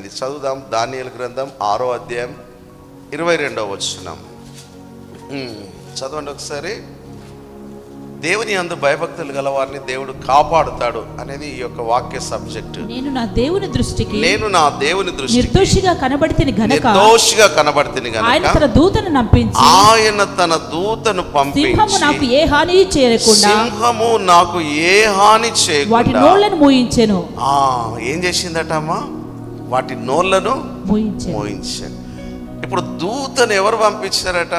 రండి చదువుదాం. దానియేలు గ్రంథం 6వ అధ్యాయం 22వ వచనం చదవండి ఒకసారి. దేవుని యందు భయభక్తులు గల వారిని దేవుడు కాపాడుతాడు అనేది ఈ యొక్క వాక్య సబ్జెక్ట్. నేను నా దేవుని దృష్టికి నిర్దోషిగా కనబడితిని గనుక ఆయన తన దూతను పంపించి సింహము నాకు ఏ హాని చేయకుండా వాటి నోళ్ళను మూయించెను. ఏం చేసిందట అమ్మా? వాటి నోళ్ళను మూయించాడు. ఇప్పుడు దూతను ఎవరు పంపించారట?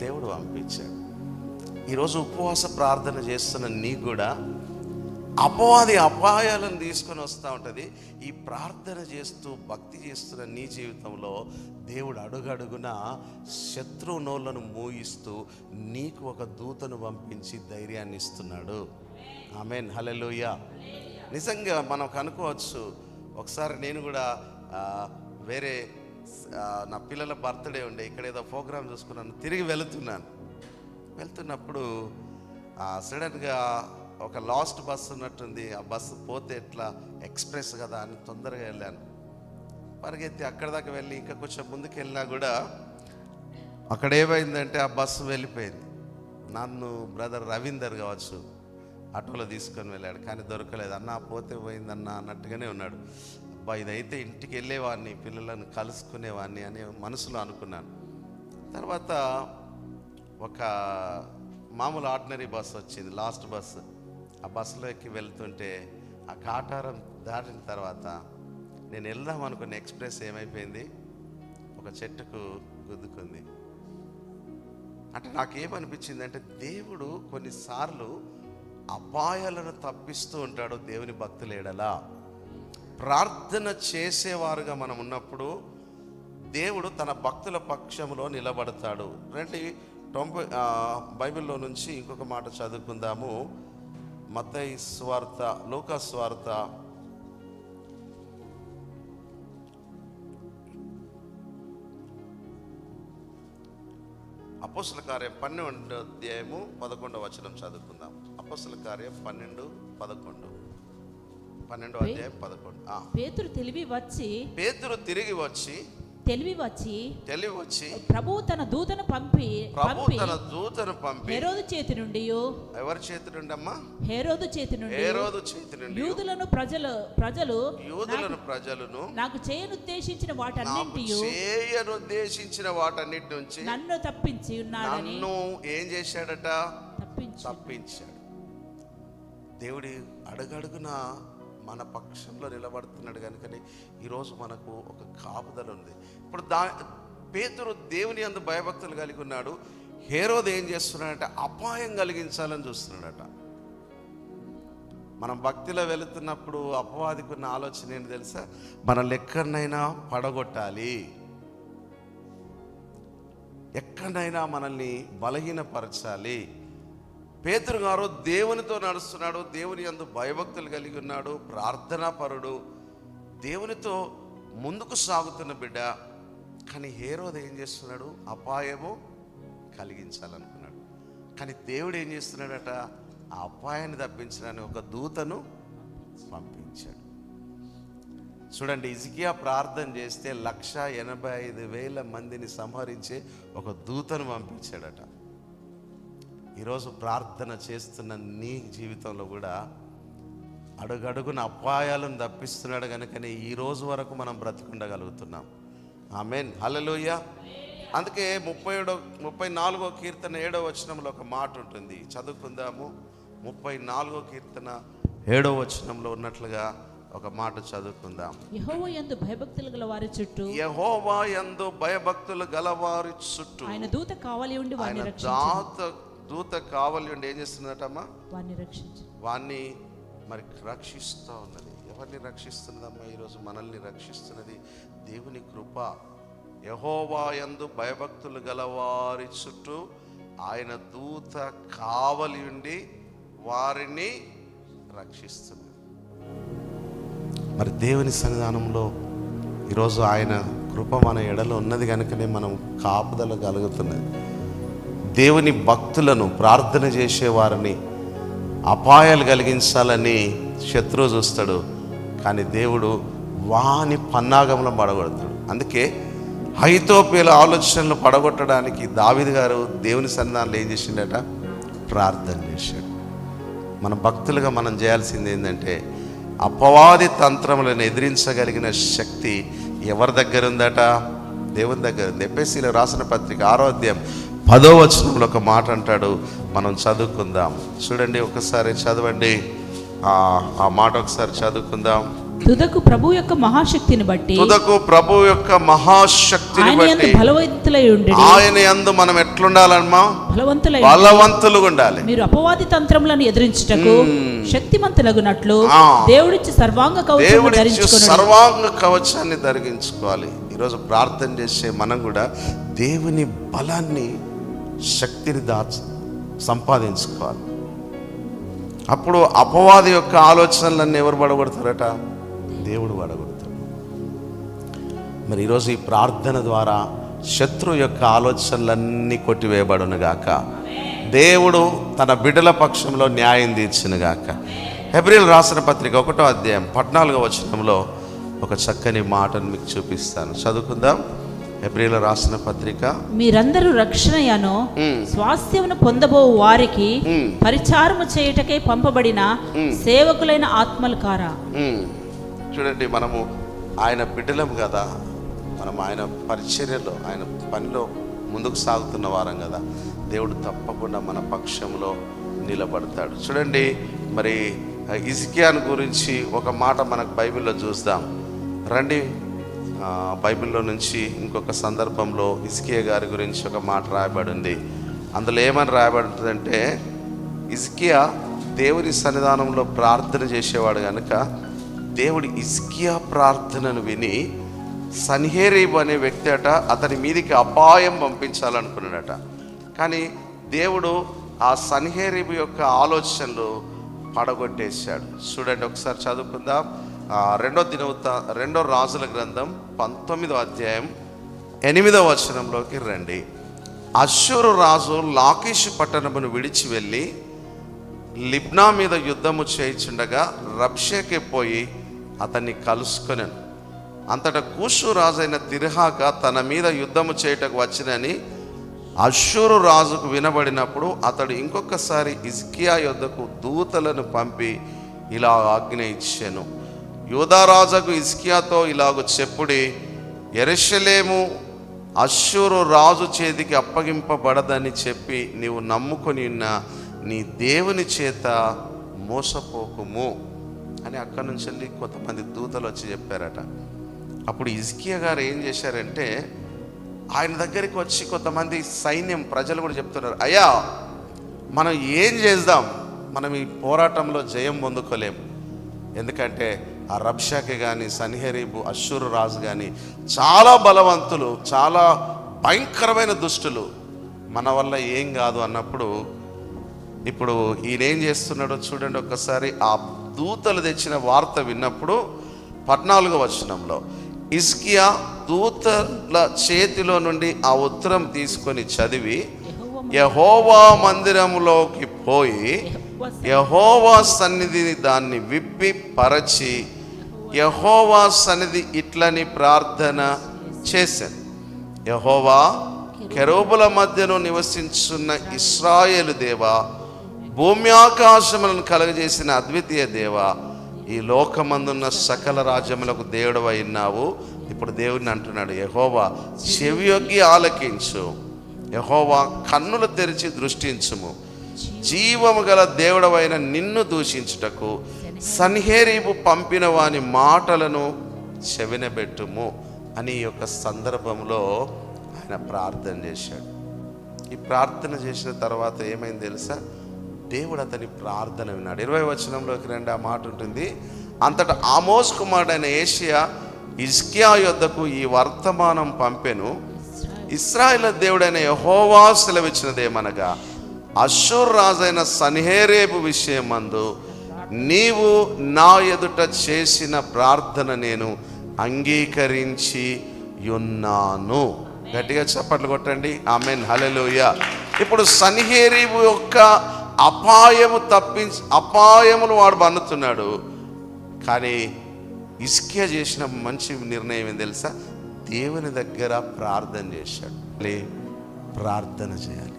దేవుడు పంపించాడు. ఈరోజు ఉపవాస ప్రార్థన చేస్తున్న నీకు కూడా అపవాది అపాయాలను తీసుకొని వస్తూ ఉంటుంది. ఈ ప్రార్థన చేస్తూ భక్తి చేస్తున్న నీ జీవితంలో దేవుడు అడుగడుగున శత్రువు నోళ్ళను మూయిస్తూ నీకు ఒక దూతను పంపించి ధైర్యాన్ని ఇస్తున్నాడు. ఆమేన్, హల్లెలూయా. నిజంగా మనం కనుక్కోవచ్చు. ఒకసారి నేను కూడా వేరే నా పిల్లల బర్త్డే ఉండే, ఇక్కడ ఏదో ప్రోగ్రామ్ చూసుకున్నాను, తిరిగి వెళ్తున్నప్పుడు సడన్గా ఒక లాస్ట్ బస్సు ఉన్నట్టుంది. ఆ బస్సు పోతే ఎట్లా, ఎక్స్ప్రెస్ కదా అని తొందరగా వెళ్ళాను. పరిగెత్తి అక్కడ దాకా వెళ్ళి ఇంకా కొంచెం ముందుకు వెళ్ళినా కూడా అక్కడ ఏమైందంటే ఆ బస్సు వెళ్ళిపోయింది. నన్ను బ్రదర్ రవీందర్ కావచ్చు ఆటోలో తీసుకొని వెళ్ళాడు, కానీ దొరకలేదు. అన్న పోతే పోయిందన్న అన్నట్టుగానే ఉన్నాడు. అబ్బా, ఇదైతే ఇంటికి వెళ్ళేవాడిని, పిల్లలను కలుసుకునేవాడిని అని మనసులో అనుకున్నాను. తర్వాత ఒక మామూలు ఆర్డినరీ బస్సు వచ్చింది, లాస్ట్ బస్సు. ఆ బస్సులో ఎక్కి వెళ్తుంటే ఆ కాటారం దాటిన తర్వాత నేను వెళ్దాం అనుకున్న ఎక్స్ప్రెస్ ఏమైపోయింది, ఒక చెట్టుకు గుద్దుకుంది. అంటే నాకేమనిపించింది అంటే, దేవుడు కొన్నిసార్లు అపాయాలను తప్పిస్తూ ఉంటాడు. దేవుని భక్తులు ఎడలా ప్రార్థన చేసేవారుగా మనం ఉన్నప్పుడు దేవుడు తన భక్తుల పక్షంలో నిలబడతాడు. రండి బైబిల్లో నుంచి ఇంకొక మాట చదువుకుందాము. మత్తయి సువార్త, లూకా సువార్త అపోస్తల కార్యం 12వ అధ్యాయము 11వ వచనం చదువుకుందాం. అపోస్తల కార్యం 12వ అధ్యాయం 11. పేతురు తిరిగి వచ్చి ప్రభువు తన దూతను పంపి హేరోదు చేతి నుండి, ఎవరి చేతి నుండి అమ్మా? హేరోదు చేతి నుండి యూదులను ప్రజలను నాకు చేయనుద్దేశించిన వాటన్నిటి నుంచి నన్ను తప్పించి ఉన్నాడని. నన్ను ఏం చేశాడట? తప్పించాడు. దేవుడి అడుగడుగున మన పక్షంలో నిలబడుతున్నాడు కనుకని ఈరోజు మనకు ఒక కాపుదల ఉంది. ఇప్పుడు పేతురు దేవుని యందు భయభక్తులు కలిగి ఉన్నాడు. హేరోదు ఏం చేస్తున్నాడంటే అపాయం కలిగించాలని చూస్తున్నాడట. మనం భక్తిలో వెళుతున్నప్పుడు అపవాదికి ఉన్న ఆలోచన ఏంటి తెలుసా? మనల్ని ఎక్కడనైనా పడగొట్టాలి, ఎక్కడైనా మనల్ని బలహీనపరచాలి. పేతురు గారు దేవునితో నడుస్తున్నాడు, దేవుని యందు భయభక్తులు కలిగి ఉన్నాడు, ప్రార్థనాపరుడు, దేవునితో ముందుకు సాగుతున్న బిడ్డ. కానీ హేరోదు ఏం చేస్తున్నాడు? అపాయము కలిగించాలనుకున్నాడు. కానీ దేవుడు ఏం చేస్తున్నాడట? ఆ అపాయాన్ని తప్పించడానికి ఒక దూతను పంపించాడు. చూడండి, హిజ్కియా ప్రార్థన చేస్తే 185,000 మందిని సంహరించే ఒక దూతను పంపించాడట. ఈరోజు ప్రార్థన చేస్తున్న నీ జీవితంలో కూడా అడుగడుగున అపాయాలను తప్పిస్తున్నాడు కనుకనే ఈ రోజు వరకు మనం బ్రతికుండగలుగుతున్నాం. ఆమేన్, హల్లెలూయా. అందుకే 34వ కీర్తన 7వ వచనంలో ఒక మాట ఉంటుంది, చదువుకుందాము. 34వ కీర్తన 7వ వచనంలో ఉన్నట్లుగా ఒక మాట చదువుకుందాం. యెహోవా యందు భయభక్తులు గల వారి చుట్టూ ఆయన దూత కావలి ఉండి ఏం చేస్తున్నదమ్మా? వాణ్ణి మరి రక్షిస్తూ ఉన్నది. ఎవరిని రక్షిస్తున్నదమ్మా? ఈరోజు మనల్ని రక్షిస్తున్నది దేవుని కృప. యెహోవా యందు భయభక్తులు గలవారి చుట్టూ ఆయన దూత కావలి ఉండి వారిని రక్షిస్తున్నది. మరి దేవుని సన్నిధానంలో ఈరోజు ఆయన కృప మన ఎడలో ఉన్నది కనుకనే మనం కాపుదల కలుగుతున్నది. దేవుని భక్తులను, ప్రార్థన చేసేవారిని అపాయాలు కలిగించాలని శత్రువు చూస్తాడు, కానీ దేవుడు వాని పన్నాగంలో పడగొడతాడు. అందుకే అహీతోపెల ఆలోచనలు పడగొట్టడానికి దావీదు గారు దేవుని సన్నిధానంలో ఏం చేసిండట? ప్రార్థన చేశాడు. మన భక్తులుగా మనం చేయాల్సింది ఏంటంటే, అపవాది తంత్రములను ఎదిరించగలిగిన శక్తి ఎవరి దగ్గర ఉందట? దేవుని దగ్గర ఉంది. ఎఫెసీయులకు రాసిన పత్రిక 6వ అధ్యాయం 10వ వచనంలో ఒక మాట అంటాడు, మనం చదువుకుందాం. చూడండి, ఒకసారి చదవండి. ఆ మాట ఒకసారి చదువుకుందాం. తుదకు ప్రభు యొక్క మహాశక్తిని బట్టి ఆయన యందు మనం ఎట్లుండాలమ్మా? బలవంతులుగా ఉండాలి. మీరు అపవాది తంత్రములను ఎదిరించుటకు శక్తిమంతులగునట్లు దేవుడిచ్చి సర్వాంగ కవచాన్ని ధరించుకోవాలి. ఈరోజు ప్రార్థన చేసే మనం కూడా దేవుని బలాన్ని, శక్తిని సంపాదించుకోవాలి. అప్పుడు అపవాది యొక్క ఆలోచనలన్నీ ఎవరు పడగొడతారట? దేవుడు పడగొడతాడు. మరి ఈరోజు ఈ ప్రార్థన ద్వారా శత్రువు యొక్క ఆలోచనలన్నీ కొట్టివేయబడునుగాక. దేవుడు తన బిడ్డల పక్షంలో న్యాయం తీర్చునుగాక. హెబ్రీయులకు రాసిన పత్రిక 1వ అధ్యాయం 14వ వచనంలో ఒక చక్కని మాటను మీకు చూపిస్తాను, చదువుకుందాం. హెబ్రీయులకు రాసిన పత్రిక. మీరందరూ రక్షణయను స్వాస్థ్యమును పొందబో వారికి పరిచారము చేయుటకై పంపబడిన సేవకులైన ఆత్మలు కారా. చూడండి, మనము ఆయన బిడ్డలం కదా, మనం ఆయన పరిచర్యలో, ఆయన పనిలో ముందుకు సాగుతున్న వారం కదా. దేవుడు తప్పకుండా మన పక్షంలో నిలబడతాడు. చూడండి, మరి హిజ్కియాను గురించి ఒక మాట మనకు బైబిల్లో చూద్దాం రండి. బైబిల్లో నుంచి ఇంకొక సందర్భంలో హిజ్కియా గారి గురించి ఒక మాట రాయబడింది. అందులో ఏమని రాయబడుతుందంటే, హిజ్కియా దేవుని సన్నిధానంలో ప్రార్థన చేసేవాడు కనుక దేవుడు హిజ్కియా ప్రార్థనను విని సన్హెరీబు అనే వ్యక్తి అట అతని మీదికి అపాయం పంపించాలనుకున్నాడట. కానీ దేవుడు ఆ సన్హెరీబు యొక్క ఆలోచనలు పడగొట్టేశాడు. చూడండి, ఒకసారి చదువుకుందాం. 2 రాజుల గ్రంథం 19వ అధ్యాయం 8వ వచనంలోకి రండి. అష్షూరు రాజు లాకీషు పట్టణమును విడిచి వెళ్ళి లిబ్నా మీద యుద్ధము చేయించుండగా రబ్షేకే పోయి అతన్ని కలుసుకొనెను. అంతటా కూషు రాజైన తిర్హాక తన మీద యుద్ధము చేయుటకు వచ్చినని అష్షూరు రాజుకు వినబడినప్పుడు అతడు ఇంకొకసారి హిజ్కియా యొద్దకు దూతలను పంపి ఇలా ఆజ్ఞ ఇచ్చెను, యూదారాజుకు హిజ్కియాతో ఇలాగ చెప్పుడి, యెరూషలేము అష్షూరు రాజు చేతికి అప్పగింపబడదని చెప్పి నీవు నమ్ముకొని ఉన్న నీ దేవుని చేత మోసపోకుము అని అక్కడి నుంచి వెళ్ళి కొంతమంది దూతలు వచ్చి చెప్పారట. అప్పుడు హిజ్కియా గారు ఏం చేశారంటే, ఆయన దగ్గరికి వచ్చి కొంతమంది సైన్యం, ప్రజలు కూడా చెప్తున్నారు, అయ్యా మనం ఏం చేద్దాం, మనం ఈ పోరాటంలో జయం పొందుకోలేం. ఎందుకంటే ఆ రబ్షాకే కానీ సన్హెరీబు అష్షూరు రాజు కానీ చాలా బలవంతులు, చాలా భయంకరమైన దుష్టులు, మన వల్ల ఏం కాదు అన్నప్పుడు ఇప్పుడు ఈయన ఏం చేస్తున్నాడో చూడండి ఒక్కసారి. ఆ దూతలు తెచ్చిన వార్త విన్నప్పుడు 14వ వచనంలో హిజ్కియా దూతల చేతిలో నుండి ఆ ఉత్తరం తీసుకొని చదివి యెహోవా మందిరంలోకి పోయి యెహోవా సన్నిధిని దాన్ని విప్పి పరచి యెహోవా సన్నిధి ఇట్లని ప్రార్థన చేశాను, యెహోవా కెరూబుల మధ్యను నివసించున్న ఇశ్రాయేలు దేవా, భూమి ఆకాశములను కలుగజేసిన అద్వితీయ దేవా, ఈ లోకమందున్న సకల రాజ్యములకు దేవుడవై ఉన్నావు. ఇప్పుడు దేవుడిని అంటున్నాడు, యెహోవా చెవియొగ్గి ఆలకించు, యెహోవా కన్నులు తెరిచి దృష్టించుము, జీవము గల దేవుడవైన నిన్ను దూషించుటకు సన్హెరీబు పంపిన వాని మాటలను చెవినబెట్టుము అని ఈ యొక్క సందర్భంలో ఆయన ప్రార్థన చేశాడు. ఈ ప్రార్థన చేసిన తర్వాత ఏమైంది తెలుసా? దేవుడు అతని ప్రార్థన విన్నాడు. 20వ వచనంలోకి రండి, ఆ మాట ఉంటుంది. అంతటా ఆమోస్ కుమారుడైన యేషయా హిజ్కియా యొద్దకు ఈ వర్తమానం పంపెను, ఇశ్రాయేలు దేవుడైన యెహోవా సెలవిచ్చినదేమనగా, అష్షూరు రాజైన సన్హెరీబు విషయమందు నీవు నా ఎదుట చేసిన ప్రార్థన నేను అంగీకరించి ఉన్నాను. గట్టిగా చప్పట్లు కొట్టండి, ఆమేన్, హల్లెలూయా. ఇప్పుడు సన్హెరీబు యొక్క అపాయములు వాడు బన్నుతున్నాడు. కానీ హిజ్కియా చేసిన మంచి నిర్ణయం ఏం తెలుసా? దేవుని దగ్గర ప్రార్థన చేశాడు. ప్రార్థన చేయాలి.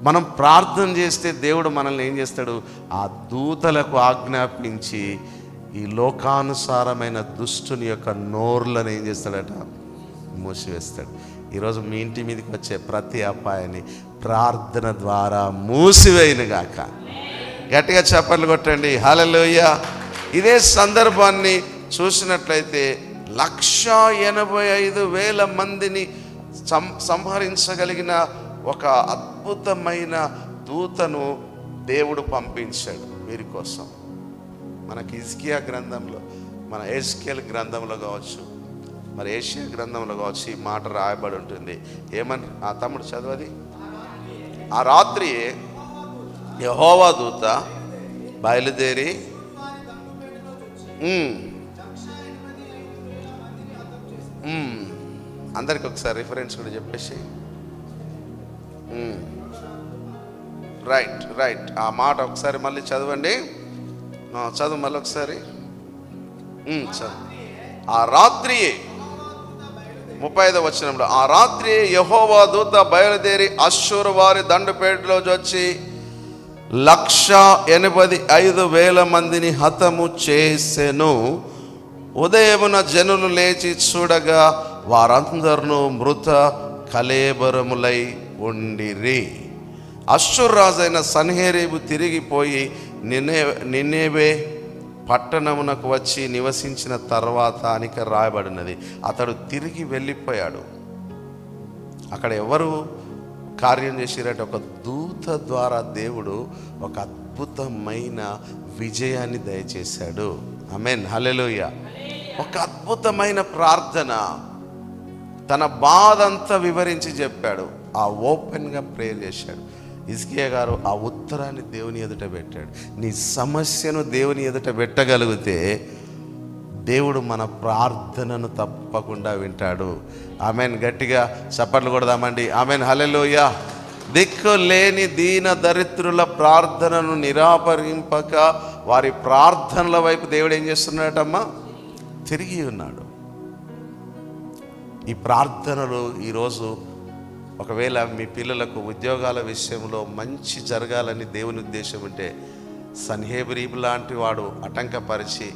మనం ప్రార్థన చేస్తే దేవుడు మనల్ని ఏం చేస్తాడు? ఆ దూతలకు ఆజ్ఞాపించి ఈ లోకానుసారమైన దుష్టుని యొక్క నోర్లను ఏం చేస్తాడట? మూసివేస్తాడు. ఈరోజు మీ ఇంటి మీదకి వచ్చే ప్రతి అపాయాన్ని ప్రార్థన ద్వారా మూసివేయనుగాక. గట్టిగా చప్పట్లు కొట్టండి, హల్లెలూయా. ఇదే సందర్భాన్ని చూసినట్లయితే 185,000 మందిని సంహరించగలిగిన ఒక అద్భుతమైన దూతను దేవుడు పంపించాడు వీరి కోసం. మనకి హిజ్కియా గ్రంథంలో, మన ఎజ్కేల్ గ్రంథంలో కావచ్చు, మరి ఏషియా గ్రంథంలో కావచ్చు ఈ మాట రాయబడి ఉంటుంది. ఏమని ఆ తమ్ముడు చదవది? ఆ రాత్రి యెహోవా దూత బయలుదేరి అందరికి ఒకసారి రిఫరెన్స్ కూడా చెప్పేసి రైట్ ఆ మాట ఒకసారి మళ్ళీ చదవండి. చదువు మళ్ళీ ఒకసారి చదువు. ఆ రాత్రి 35వ వచనంలో, ఆ రాత్రి యెహోవా దూత బయలుదేరి అష్షూరు వారి దండుపేటలో వచ్చి 185,000 మందిని హతము చేసెను. ఉదయమున జనులు లేచి చూడగా వారందరూ మృత కళేబరములై ఉండిరి. అష్షూరు రాజైన సన్హెరీబు తిరిగిపోయి నినెవే పట్టణమునకు వచ్చి నివసించిన తర్వాత అనిక రాయబడినది. అతడు తిరిగి వెళ్ళిపోయాడు. అక్కడ ఎవరు కార్యం చేసిరంటే ఒక దూత ద్వారా దేవుడు ఒక అద్భుతమైన విజయాన్ని దయచేశాడు. ఆమేన్, హల్లెలూయా. ఒక అద్భుతమైన ప్రార్థన, తన బాధ అంతా వివరించి చెప్పాడు. ఆ ఓపెన్గా ప్రేయర్ చేశాడు. హిజ్కియా గారు ఆ ఉత్తరాన్ని దేవుని ఎదుట పెట్టాడు. నీ సమస్యను దేవుని ఎదుట పెట్టగలిగితే దేవుడు మన ప్రార్థనను తప్పకుండా వింటాడు. ఆమెన్. గట్టిగా చప్పట్లు కొడదామండి. ఆమెన్, హల్లెలూయా. దిక్కు లేని దీన దరిద్రుల ప్రార్థనను నిరాకరింపక వారి ప్రార్థనల వైపు దేవుడు ఏం చేస్తున్నాడమ్మా? తిరిగి ఉన్నాడు. ఈ ప్రార్థనలు ఈరోజు ఒకవేళ మీ పిల్లలకు ఉద్యోగాల విషయంలో మంచి జరగాలని దేవుని ఉద్దేశం ఉంటే సన్హెరీబు లాంటి వాడు ఆటంకపరిచి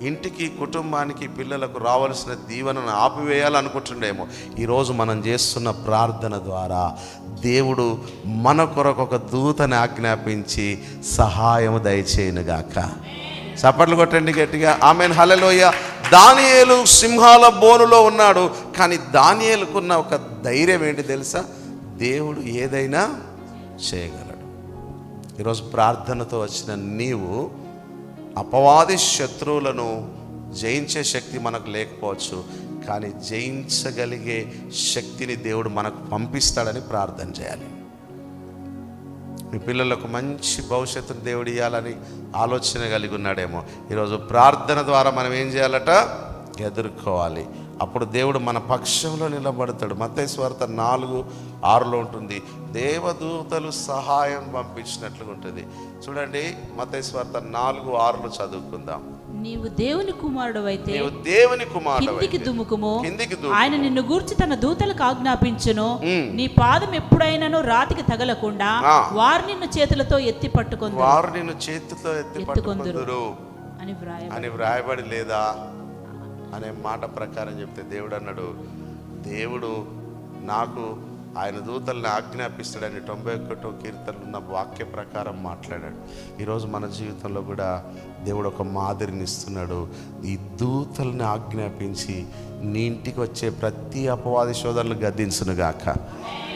ఇంటికి, కుటుంబానికి, పిల్లలకు రావాల్సిన దీవెనను ఆపివేయాలనుకుంటుండేమో. ఈరోజు మనం చేస్తున్న ప్రార్థన ద్వారా దేవుడు మన కొరకు ఒక దూతని ఆజ్ఞాపించి సహాయము దయచేయునుగాక. చప్పట్లు కొట్టండి గట్టిగా. ఆమేన్, హల్లెలూయా. దానియేలు సింహాల బోనులో ఉన్నాడు. కానీ దానియేలుకున్న ఒక ధైర్యం ఏంటి తెలుసా? దేవుడు ఏదైనా చేయగలడు. ఈరోజు ప్రార్థనతో వచ్చిన నీవు అపవాది శత్రువులను జయించే శక్తి మనకు లేకపోవచ్చు, కానీ జయించగలిగే శక్తిని దేవుడు మనకు పంపిస్తాడని ప్రార్థన చేయాలి. మీ పిల్లలకు మంచి భవిష్యత్తును దేవుడు ఇవ్వాలని ఆలోచన కలిగి ఉన్నాడేమో. ఈరోజు ప్రార్థన ద్వారా మనం ఏం చేయాలట? ఎదుర్కోవాలి. అప్పుడు దేవుడు మన పక్షంలో నిలబడతాడు. మత్తయి సువార్త 4:6 ఉంటుంది, దేవదూతలు సహాయం పంపించినట్లుగా ఉంటుంది. చూడండి, మత్తయి సువార్త 4:6 చదువుకుందాం. నీవు దేవుని కుమారుడవైతే కిందికి దుముకుము, ఆయన నిన్ను గూర్చి తన దూతలకు ఆజ్ఞాపించును, నీ పాదం ఎప్పుడైనాను రాతికి తగలకుండా వారు నిన్ను చేతులతో ఎత్తి పట్టుకొందురు అని వ్రాయబడి లేదా అనే మాట ప్రకారం చెప్తే దేవుడు అన్నాడు, దేవుడు నాకు ఆయన దూతల్ని ఆజ్ఞాపిస్తాడని 91వ కీర్తనలో ఉన్న వాక్య ప్రకారం మాట్లాడాడు. ఈరోజు మన జీవితంలో కూడా దేవుడు ఒక మాదిరిని ఇస్తున్నాడు. ఈ దూతల్ని ఆజ్ఞాపించి నీ ఇంటికి వచ్చే ప్రతి అపవాది శోధనలు గద్దించునుగాక.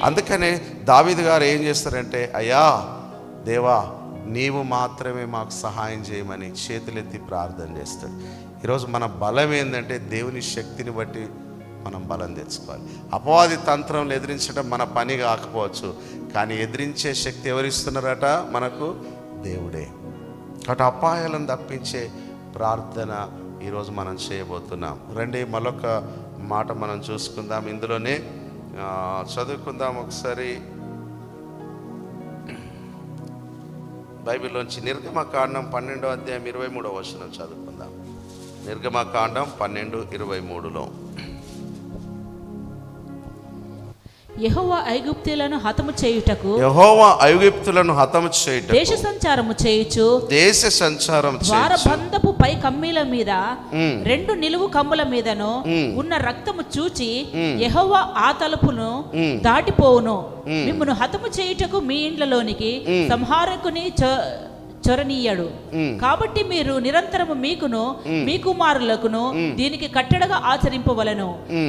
అందుకనే దావీదు గారు ఏం చేస్తారంటే, అయ్యా దేవా నీవు మాత్రమే మాకు సహాయం చేయమని చేతులెత్తి ప్రార్థన చేస్తాడు. ఈరోజు మన బలం ఏంటంటే దేవుని శక్తిని బట్టి మనం బలం తెచ్చుకోవాలి. అపవాది తంత్రంలో ఎదిరించడం మన పని కాకపోవచ్చు, కానీ ఎదిరించే శక్తి ఎవరిస్తున్నారట? మనకు దేవుడే. కాబట్టి అపాయాలను తప్పించే ప్రార్థన ఈరోజు మనం చేయబోతున్నాం. రండి మరొక మాట మనం చూసుకుందాం. ఇందులోనే చదువుకుందాం ఒకసారి. బైబిల్లోంచి నిర్గమకాండం 12వ అధ్యాయం 23వ వచనం చదువుకుందాం. నిర్గమకాండం 12:23లో యెహోవా ఐగుప్తీయులను హతము చేయుటకు దేశ సంచారము చేయుచు ద్వారబంధపు పై కమ్మీల మీద 2 నిలువు కమ్ముల మీదను ఉన్న రక్తము చూచి యెహోవా ఆ తలుపును దాటిపోవును. మిమ్మును హతము చేయుటకు మీ ఇండ్లలోనికి సంహారకుని చొరనీయడు. కాబట్టి మీరు నిరంతరము మీకును మీ కుమారులకును దీనికి కట్టడగా ఆచరింపవలను.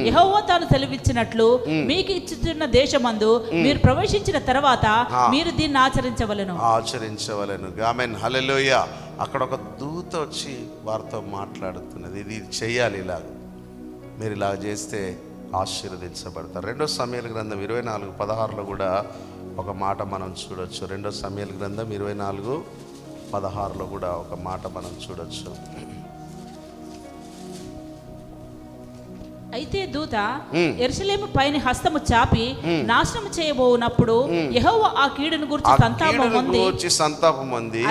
యెహోవా తాను సెలవిచ్చినట్లు మీకు ఇచ్చుతున్న దేశమందు మీరు ప్రవేశించిన తర్వాత మీరు దీన్ని ఆచరించవలను. ఆమేన్, హల్లెలూయా. అక్కడ ఒక దూత వచ్చి వారితో మాట్లాడుతున్నది, ఇది చెయ్యాలి, ఇలాగ మీరు ఇలా చేస్తే ఆశీర్వదించబడతారు. 2 సమూయేలు గ్రంథం 24:16లో కూడా ఒక మాట మనం చూడొచ్చు. 2 సమూయేలు గ్రంథం 24:16లో కూడా ఒక మాట మనం చూడొచ్చు. అయితే దూత యెరూషలేము పైన హస్తము చాపి నాశనము చేయబోనప్పుడు యెహోవా ఆ కీడును గూర్చి సంతాపమొంది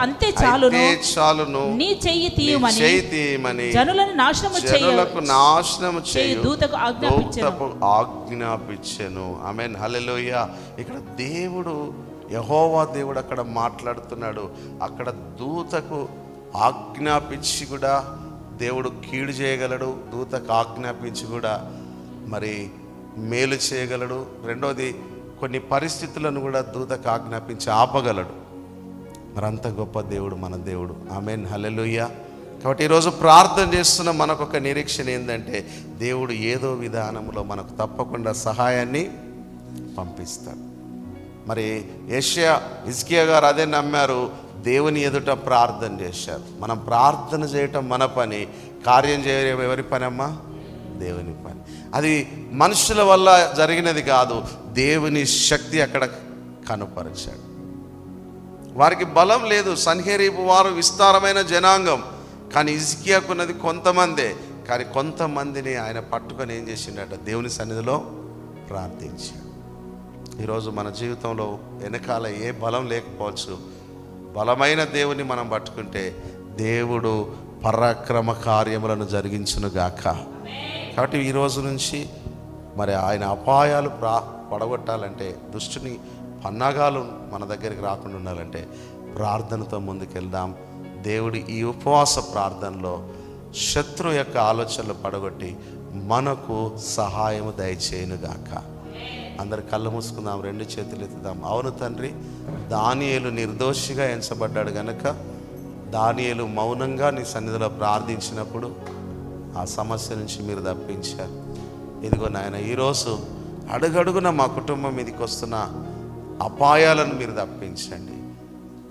అంతే చాలును నీ చెయ్యి తీయమని జనులను నాశనము చేయు దూతకు ఆజ్ఞాపించెను. ఆమేన్, హల్లెలూయా. ఇక్కడ దేవుడు, యెహోవా దేవుడు అక్కడ మాట్లాడుతున్నాడు. అక్కడ దూతకు ఆజ్ఞాపించి కూడా దేవుడు కీడు చేయగలడు, దూతకు ఆజ్ఞాపించి కూడా మరి మేలు చేయగలడు. రెండోది, కొన్ని పరిస్థితులను కూడా దూతకు ఆజ్ఞాపించి ఆపగలడు. మరి అంత గొప్ప దేవుడు మన దేవుడు. ఆమేన్, హల్లెలూయా. కాబట్టి ఈరోజు ప్రార్థన చేస్తున్న మనకు ఒక నిరీక్షణ ఏంటంటే, దేవుడు ఏదో విధానంలో మనకు తప్పకుండా సహాయాన్ని పంపిస్తాడు. మరి హిజ్కియా గారు అదే నమ్మారు, దేవుని ఎదుట ప్రార్థన చేశారు. మనం ప్రార్థన చేయటం మన పని, కార్యం చేయడం ఎవరి పని అమ్మా? దేవుని పని. అది మనుషుల వల్ల జరిగినది కాదు, దేవుని శక్తి అక్కడ కనుపరిచాడు. వారికి బలం లేదు. సన్హెరీబు వారు విస్తారమైన జనాంగం, కానీ హిజ్కియాకున్నది కొంతమందే. కానీ కొంతమందిని ఆయన పట్టుకొని ఏం చేసిండట? దేవుని సన్నిధిలో ప్రార్థించాడు. ఈరోజు మన జీవితంలో వెనకాల ఏ బలం లేకపోవచ్చు, బలమైన దేవుని మనం పట్టుకుంటే దేవుడు పరాక్రమ కార్యములను జరిగించునుగాక. కాబట్టి ఈరోజు నుంచి మరి ఆయన అపాయాలు పడగొట్టాలంటే, దుష్టుని పన్నాగాలు మన దగ్గరికి రాకుండా ఉండాలంటే ప్రార్థనతో ముందుకెళ్దాం. దేవుడు ఈ ఉపవాస ప్రార్థనలో శత్రు యొక్క ఆలోచనలు పడగొట్టి మనకు సహాయము దయచేయునుగాక. అందరు కళ్ళు మూసుకుందాం, 2 చేతులు ఎత్తుదాం. అవును తండ్రి, దానియేలు నిర్దోషిగా ఎంచబడ్డాడు గనక దానియేలు మౌనంగా నీ సన్నిధిలో ప్రార్థించినప్పుడు ఆ సమస్య నుంచి మీరు తప్పించారు. ఇదిగో నాయన, ఈరోజు అడుగడుగున మా కుటుంబం మీదకి వస్తున్న అపాయాలను మీరు తప్పించండి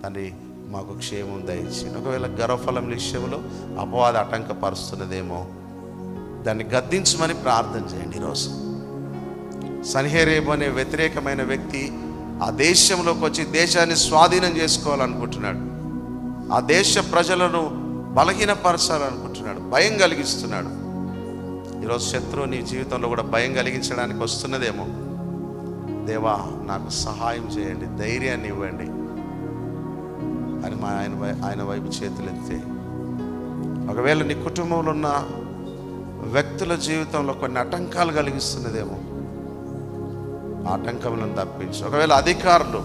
తండ్రి. మాకు క్షేమం దయచేయండి. ఒకవేళ గర్వఫలం విషయంలో అపవాద ఆటంకపరుస్తున్నదేమో దాన్ని గద్దించమని ప్రార్థన చేయండి. ఈరోజు సన్హెరీబు అనే వ్యతిరేకమైన వ్యక్తి ఆ దేశంలోకి వచ్చి దేశాన్ని స్వాధీనం చేసుకోవాలనుకుంటున్నాడు. ఆ దేశ ప్రజలను బలహీనపరచాలనుకుంటున్నాడు, భయం కలిగిస్తున్నాడు. ఈరోజు శత్రువు నీ జీవితంలో కూడా భయం కలిగించడానికి వస్తున్నదేమో. దేవా, నాకు సహాయం చేయండి, ధైర్యాన్ని ఇవ్వండి అని ఆయన వైపు చేతులెత్తే. ఒకవేళ నీ కుటుంబంలో ఉన్న వ్యక్తుల జీవితంలో కొన్ని ఆటంకాలు కలిగిస్తున్నదేమో, ఆటంకములను తప్పించు. ఒకవేళ అధికారులు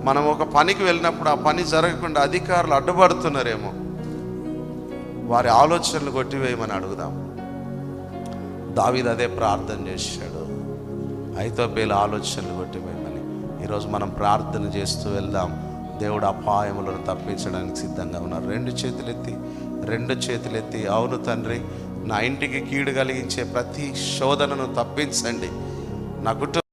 మనం ఒక పనికి వెళ్ళినప్పుడు ఆ పని జరగకుండా అధికారులు అడ్డుపడుతున్నారేమో, వారి ఆలోచనలు కొట్టివేయమని అడుగుదాం. దావీదు అదే ప్రార్థన చేశాడు, అహీతోపెలు ఆలోచనలు కొట్టివేయమని. ఈరోజు మనం ప్రార్థన చేస్తూ వెళ్దాం. దేవుడు అపాయములను తప్పించడానికి సిద్ధంగా ఉన్నారు. 2 చేతులెత్తి అవును తండ్రి, నా ఇంటికి కీడు కలిగించే ప్రతి శోధనను తప్పించండి, నా కుటుంబం